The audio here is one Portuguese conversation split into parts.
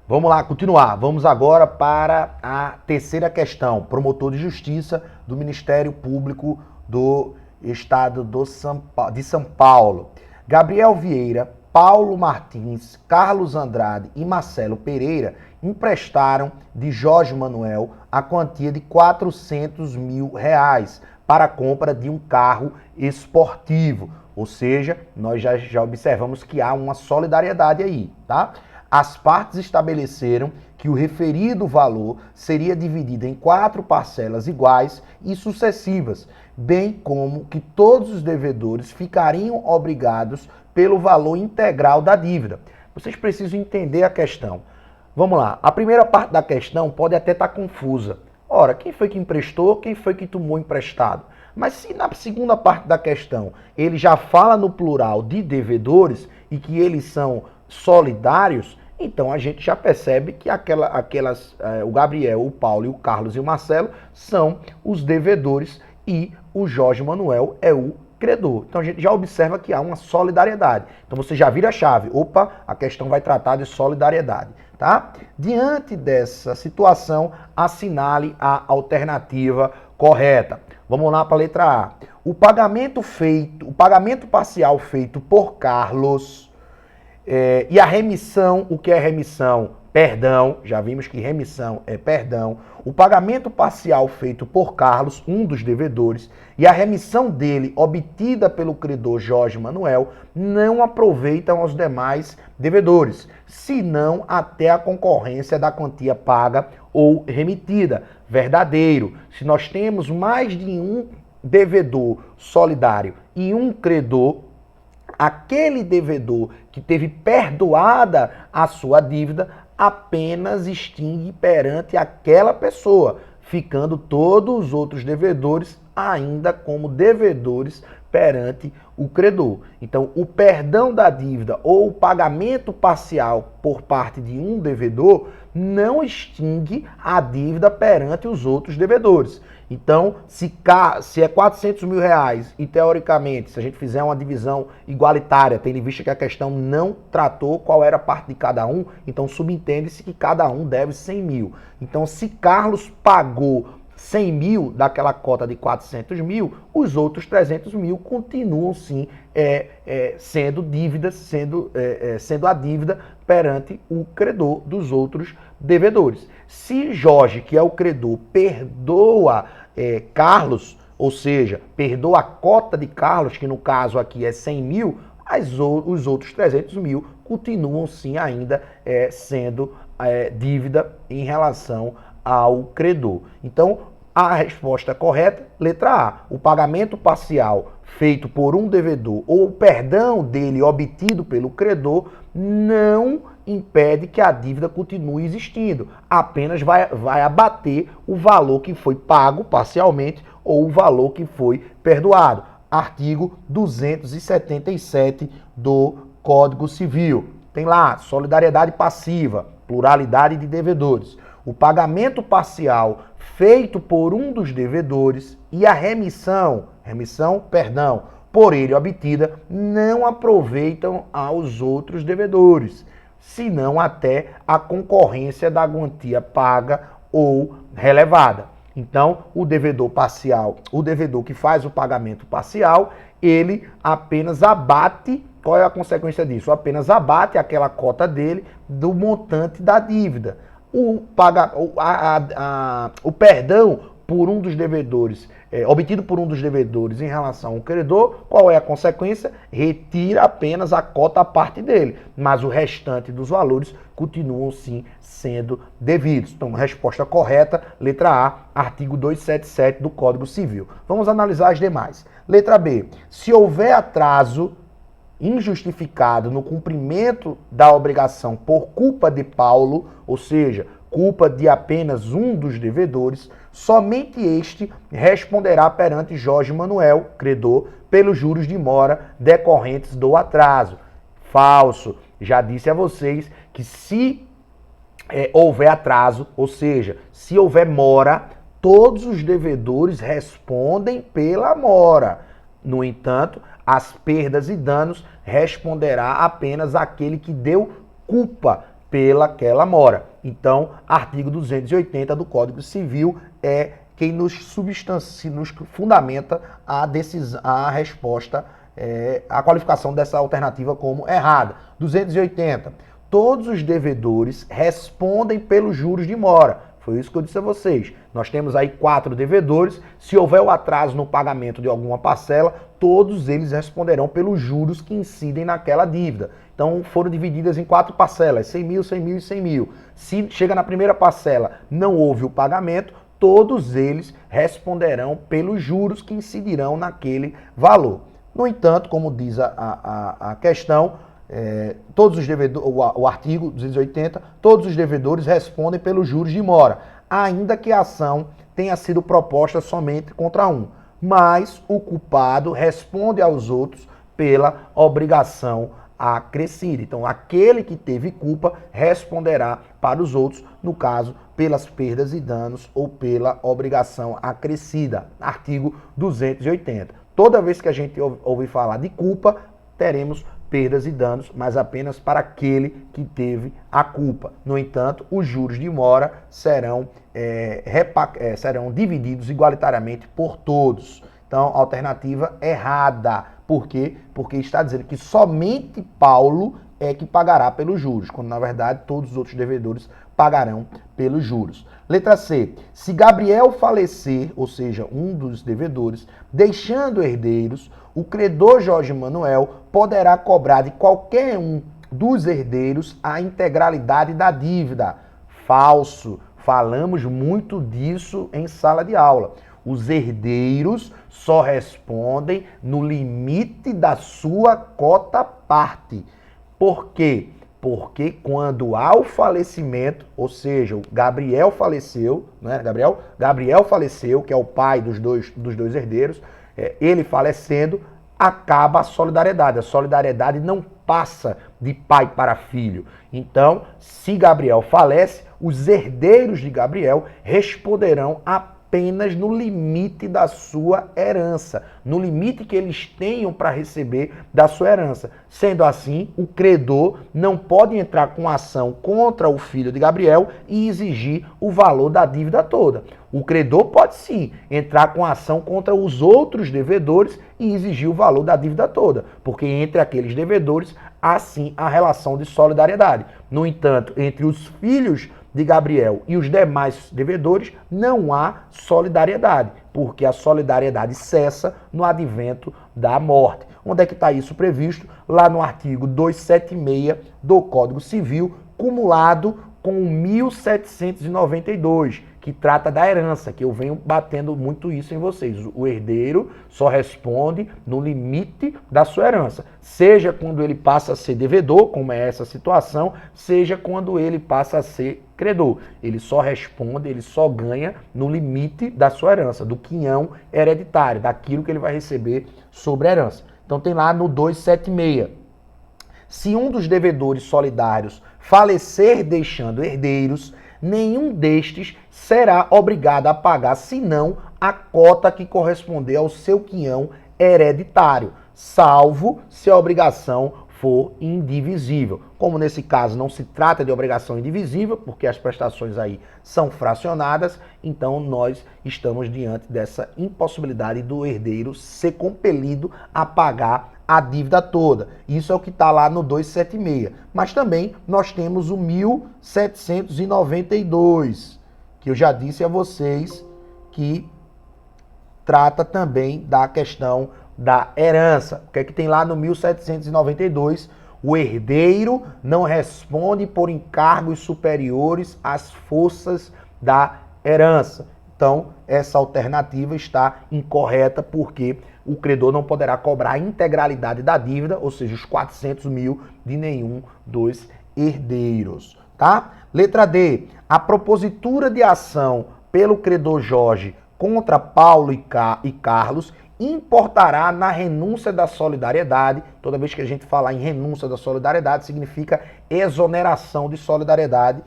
Vamos lá, continuar. Vamos agora para a terceira questão. Promotor de Justiça do Ministério Público do Estado de São Paulo. Gabriel Vieira, Paulo Martins, Carlos Andrade e Marcelo Pereira emprestaram de Jorge Manuel a quantia de R$400 mil para a compra de um carro esportivo. Ou seja, nós já observamos que há uma solidariedade aí, tá? As partes estabeleceram que o referido valor seria dividido em 4 parcelas iguais e sucessivas, bem como que todos os devedores ficariam obrigados pelo valor integral da dívida. Vocês precisam entender a questão. Vamos lá, a primeira parte da questão pode até estar confusa. Ora, quem foi que emprestou, quem foi que tomou emprestado? Mas se na segunda parte da questão ele já fala no plural de devedores e que eles são solidários, então a gente já percebe que o Gabriel, o Paulo, o Carlos e o Marcelo são os devedores e o Jorge Manuel é o credor. Então a gente já observa que há uma solidariedade. Então você já vira a chave. Opa, a questão vai tratar de solidariedade, tá? Diante dessa situação, assinale a alternativa correta. Vamos lá para a letra A. O pagamento parcial feito por Carlos e a remissão, o que é remissão? Perdão, já vimos que remissão é perdão. O pagamento parcial feito por Carlos, um dos devedores, e a remissão dele, obtida pelo credor Jorge Manuel, não aproveitam aos demais devedores, senão até a concorrência da quantia paga ou remitida. Verdadeiro. Se nós temos mais de um devedor solidário e um credor, aquele devedor que teve perdoada a sua dívida apenas extingue perante aquela pessoa, ficando todos os outros devedores ainda como devedores perante o credor. Então, o perdão da dívida ou o pagamento parcial por parte de um devedor não extingue a dívida perante os outros devedores. Então, se é R$400 mil e teoricamente, se a gente fizer uma divisão igualitária, tendo em vista que a questão não tratou qual era a parte de cada um, então subentende-se que cada um deve 100 mil. Então, se Carlos pagou 100 mil daquela cota de 400 mil, os outros 300 mil continuam sim sendo dívidas, sendo a dívida perante o credor dos outros devedores. Se Jorge, que é o credor, perdoa Carlos, ou seja, perdoa a cota de Carlos, que no caso aqui é 100 mil, os outros 300 mil continuam sim ainda sendo dívida em relação ao credor. Então, a resposta correta, letra A. O pagamento parcial feito por um devedor ou o perdão dele obtido pelo credor não impede que a dívida continue existindo. Apenas vai abater o valor que foi pago parcialmente ou o valor que foi perdoado. Artigo 277 do Código Civil. Tem lá, solidariedade passiva, pluralidade de devedores. O pagamento parcial feito por um dos devedores e a remissão, perdão, por ele obtida, não aproveitam aos outros devedores, senão até a concorrência da quantia paga ou relevada. Então, o devedor parcial, o devedor que faz o pagamento parcial, ele apenas abate. Qual é a consequência disso? Apenas abate aquela cota dele do montante da dívida. O perdão por um dos devedores, obtido por um dos devedores em relação ao credor, qual é a consequência? Retira apenas a cota à parte dele, mas o restante dos valores continuam sim sendo devidos. Então, resposta correta, letra A, artigo 277 do Código Civil. Vamos analisar as demais. Letra B, se houver atraso injustificado no cumprimento da obrigação por culpa de Paulo, ou seja, culpa de apenas um dos devedores, somente este responderá perante Jorge Manuel, credor, pelos juros de mora decorrentes do atraso. Falso. Já disse a vocês que se houver atraso, ou seja, se houver mora, todos os devedores respondem pela mora. No entanto, as perdas e danos responderá apenas aquele que deu culpa pelaquela mora. Então, artigo 280 do Código Civil é quem nos fundamenta a decisão, a resposta, a qualificação dessa alternativa como errada. 280. Todos os devedores respondem pelos juros de mora. Foi isso que eu disse a vocês. Nós temos aí 4 devedores. Se houver o atraso no pagamento de alguma parcela, todos eles responderão pelos juros que incidem naquela dívida. Então foram divididas em 4 parcelas, 100 mil, 100 mil e 100 mil. Se chega na primeira parcela, não houve o pagamento, todos eles responderão pelos juros que incidirão naquele valor. No entanto, como diz a questão, todos os devedores, o artigo 280, todos os devedores respondem pelos juros de mora, ainda que a ação tenha sido proposta somente contra um, mas o culpado responde aos outros pela obrigação acrescida. Então, aquele que teve culpa responderá para os outros, no caso, pelas perdas e danos ou pela obrigação acrescida. Artigo 280. Toda vez que a gente ouvir falar de culpa, teremos perdas e danos, mas apenas para aquele que teve a culpa. No entanto, os juros de mora serão divididos igualitariamente por todos. Então, alternativa errada. Por quê? Porque está dizendo que somente Paulo é que pagará pelos juros, quando na verdade todos os outros devedores pagarão pelos juros. Letra C. Se Gabriel falecer, ou seja, um dos devedores, deixando herdeiros, o credor Jorge Manuel poderá cobrar de qualquer um dos herdeiros a integralidade da dívida. Falso. Falamos muito disso em sala de aula. Os herdeiros só respondem no limite da sua cota-parte. Por quê? Porque quando há o falecimento, ou seja, o Gabriel faleceu, né, Gabriel faleceu, que é o pai dos dois herdeiros, ele falecendo, acaba a solidariedade. A solidariedade não passa de pai para filho. Então, se Gabriel falece, os herdeiros de Gabriel responderão apenas no limite da sua herança, no limite que eles tenham para receber da sua herança. Sendo assim, o credor não pode entrar com ação contra o filho de Gabriel e exigir o valor da dívida toda. O credor pode sim entrar com ação contra os outros devedores e exigir o valor da dívida toda, porque entre aqueles devedores há sim a relação de solidariedade. No entanto, entre os filhos de Gabriel e os demais devedores não há solidariedade, porque a solidariedade cessa no advento da morte. Onde é que está isso previsto? Lá no artigo 276 do Código Civil, cumulado com o 1792, que trata da herança, que eu venho batendo muito isso em vocês. O herdeiro só responde no limite da sua herança, seja quando ele passa a ser devedor, como é essa situação, seja quando ele passa a ser credor. Ele só responde, ele só ganha no limite da sua herança, do quinhão hereditário, daquilo que ele vai receber sobre a herança. Então tem lá no 276. Se um dos devedores solidários falecer deixando herdeiros, nenhum destes será obrigado a pagar senão a cota que corresponder ao seu quinhão hereditário, salvo se a obrigação for indivisível. Como nesse caso não se trata de obrigação indivisível, porque as prestações aí são fracionadas, então nós estamos diante dessa impossibilidade do herdeiro ser compelido a pagar a dívida toda. Isso é o que está lá no 276. Mas também nós temos o 1792, que eu já disse a vocês que trata também da questão da herança. O que é que tem lá no 1792? O herdeiro não responde por encargos superiores às forças da herança. Então, essa alternativa está incorreta porque o credor não poderá cobrar a integralidade da dívida, ou seja, os 400 mil de nenhum dos herdeiros. Tá? Letra D. A propositura de ação pelo credor Jorge contra Paulo e Carlos importará na renúncia da solidariedade. Toda vez que a gente falar em renúncia da solidariedade, significa exoneração de solidariedade.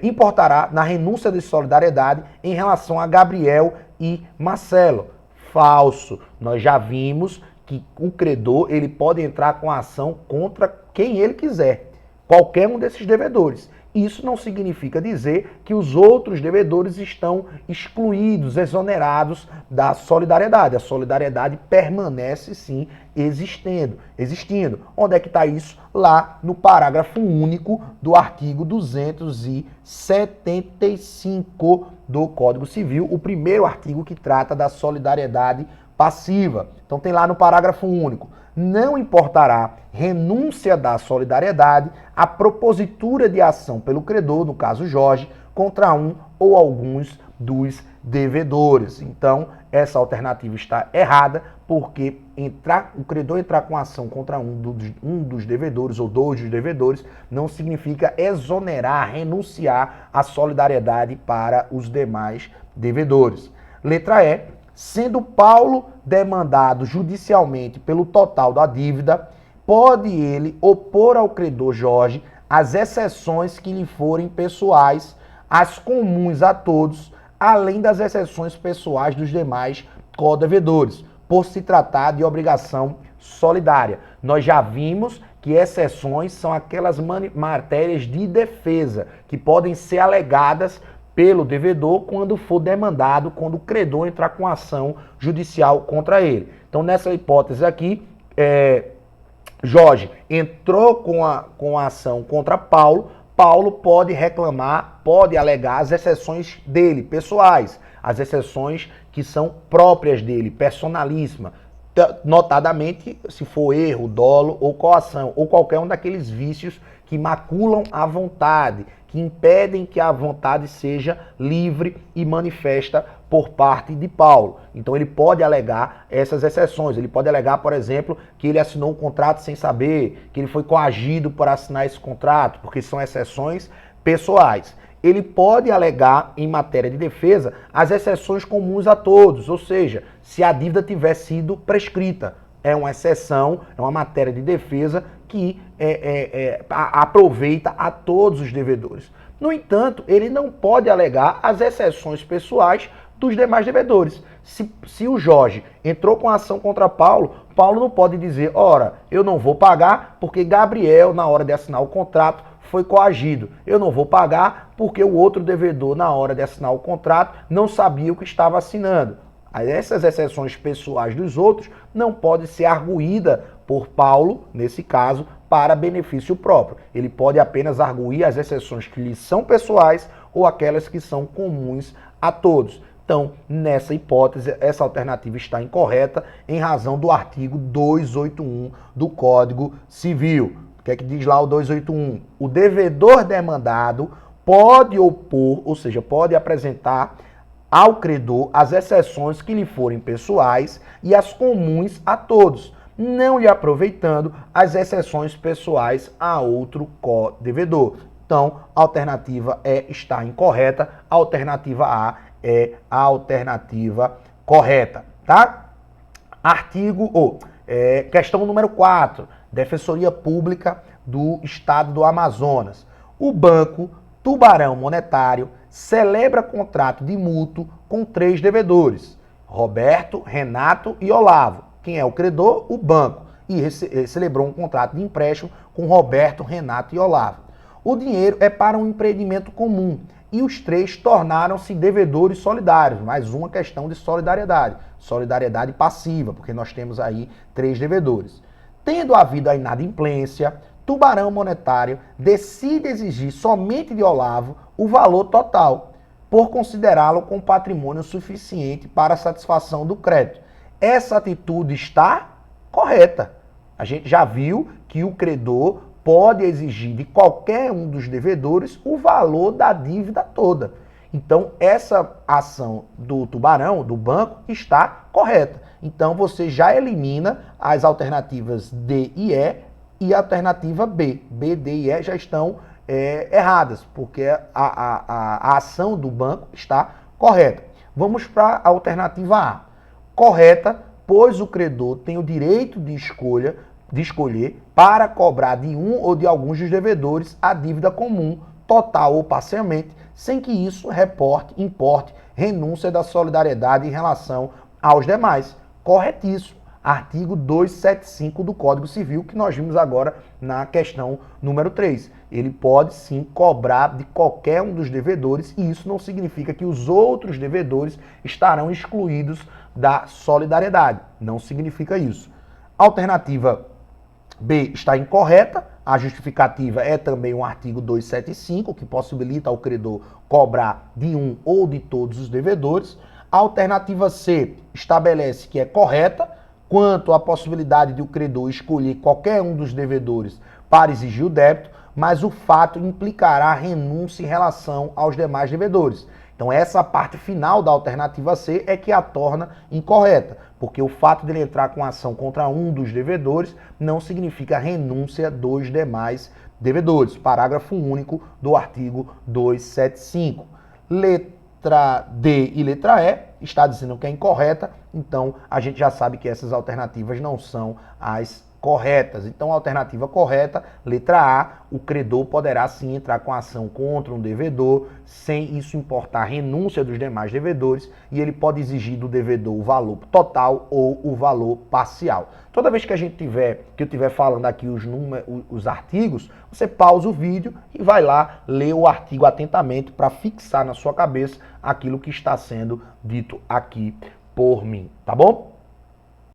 Importará na renúncia de solidariedade em relação a Gabriel e Marcelo. Falso. Nós já vimos que o credor ele pode entrar com ação contra quem ele quiser. qualquer um desses devedores. Isso não significa dizer que os outros devedores estão excluídos, exonerados da solidariedade. A solidariedade permanece, sim, existindo. Onde é que está isso? Lá no parágrafo único do artigo 275 do Código Civil, o primeiro artigo que trata da solidariedade passiva. Então tem lá no parágrafo único: não importará renúncia da solidariedade a propositura de ação pelo credor, no caso Jorge, contra um ou alguns dos devedores. Então, essa alternativa está errada, porque o credor entrar com ação contra um dos devedores ou dois dos devedores não significa exonerar, renunciar à solidariedade para os demais devedores. Letra E: sendo Paulo demandado judicialmente pelo total da dívida, pode ele opor ao credor Jorge as exceções que lhe forem pessoais, as comuns a todos, além das exceções pessoais dos demais codevedores, por se tratar de obrigação solidária. Nós já vimos que exceções são aquelas matérias de defesa que podem ser alegadas pelo devedor quando for demandado, quando o credor entrar com ação judicial contra ele. Então, nessa hipótese aqui, Jorge entrou com a ação contra Paulo. Paulo pode reclamar, pode alegar as exceções dele, pessoais, as exceções que são próprias dele, personalíssima, notadamente se for erro, dolo ou coação, ou qualquer um daqueles vícios que maculam a vontade, que impedem que a vontade seja livre e manifesta por parte de Paulo. Então ele pode alegar essas exceções. Ele pode alegar, por exemplo, que ele assinou um contrato sem saber, que ele foi coagido por assinar esse contrato, porque são exceções pessoais. Ele pode alegar, em matéria de defesa, as exceções comuns a todos, ou seja, se a dívida tiver sido prescrita. É uma exceção, é uma matéria de defesa que aproveita a todos os devedores. No entanto, ele não pode alegar as exceções pessoais dos demais devedores. Se o Jorge entrou com a ação contra Paulo, Paulo não pode dizer: ora, eu não vou pagar porque Gabriel, na hora de assinar o contrato, foi coagido. Eu não vou pagar porque o outro devedor, na hora de assinar o contrato, não sabia o que estava assinando. Essas exceções pessoais dos outros não podem ser arguída por Paulo, nesse caso, para benefício próprio. Ele pode apenas arguir as exceções que lhe são pessoais ou aquelas que são comuns a todos. Então, nessa hipótese, essa alternativa está incorreta em razão do artigo 281 do Código Civil. O que é que diz lá o 281? O devedor demandado pode opor, ou seja, pode apresentar ao credor as exceções que lhe forem pessoais e as comuns a todos, não lhe aproveitando as exceções pessoais a outro co-devedor. Então, a alternativa E está incorreta, a alternativa A é a alternativa correta, tá? Questão número 4, Defensoria Pública do Estado do Amazonas. O Banco Tubarão Monetário celebra contrato de mútuo com 3 devedores: Roberto, Renato e Olavo. Quem é o credor? O banco. E celebrou um contrato de empréstimo com Roberto, Renato e Olavo. O dinheiro é para um empreendimento comum e os 3 tornaram-se devedores solidários. Mais uma questão de solidariedade. Solidariedade passiva, porque nós temos aí 3 devedores. Tendo havido a inadimplência, Tubarão Monetário decide exigir somente de Olavo o valor total, por considerá-lo com patrimônio suficiente para a satisfação do crédito. Essa atitude está correta. A gente já viu que o credor pode exigir de qualquer um dos devedores o valor da dívida toda. Então, essa ação do Tubarão, do banco, está correta. Então, você já elimina as alternativas D e E a alternativa B. B, D e E já estão erradas, porque a ação do banco está correta. Vamos para a alternativa A. Correta, pois o credor tem o direito de escolher para cobrar de um ou de alguns dos devedores a dívida comum, total ou parcialmente, sem que isso importe renúncia da solidariedade em relação aos demais. Corretíssimo. artigo 275 do Código Civil, que nós vimos agora na questão número 3. Ele pode sim cobrar de qualquer um dos devedores e isso não significa que os outros devedores estarão excluídos da solidariedade. Não significa isso. Alternativa B está incorreta. A justificativa é também o artigo 275, que possibilita ao credor cobrar de um ou de todos os devedores. A alternativa C estabelece que é correta quanto à possibilidade de o credor escolher qualquer um dos devedores para exigir o débito, mas o fato implicará renúncia em relação aos demais devedores. Então essa parte final da alternativa C é que a torna incorreta, porque o fato de ele entrar com ação contra um dos devedores não significa renúncia dos demais devedores. Parágrafo único do artigo 275. Letra D e letra E está dizendo que é incorreta, então a gente já sabe que essas alternativas não são as corretas. Então, a alternativa correta, letra A, o credor poderá sim entrar com ação contra um devedor, sem isso importar a renúncia dos demais devedores, e ele pode exigir do devedor o valor total ou o valor parcial. Toda vez que eu estiver falando aqui os artigos, você pausa o vídeo e vai lá ler o artigo atentamente para fixar na sua cabeça aquilo que está sendo dito aqui por mim, tá bom?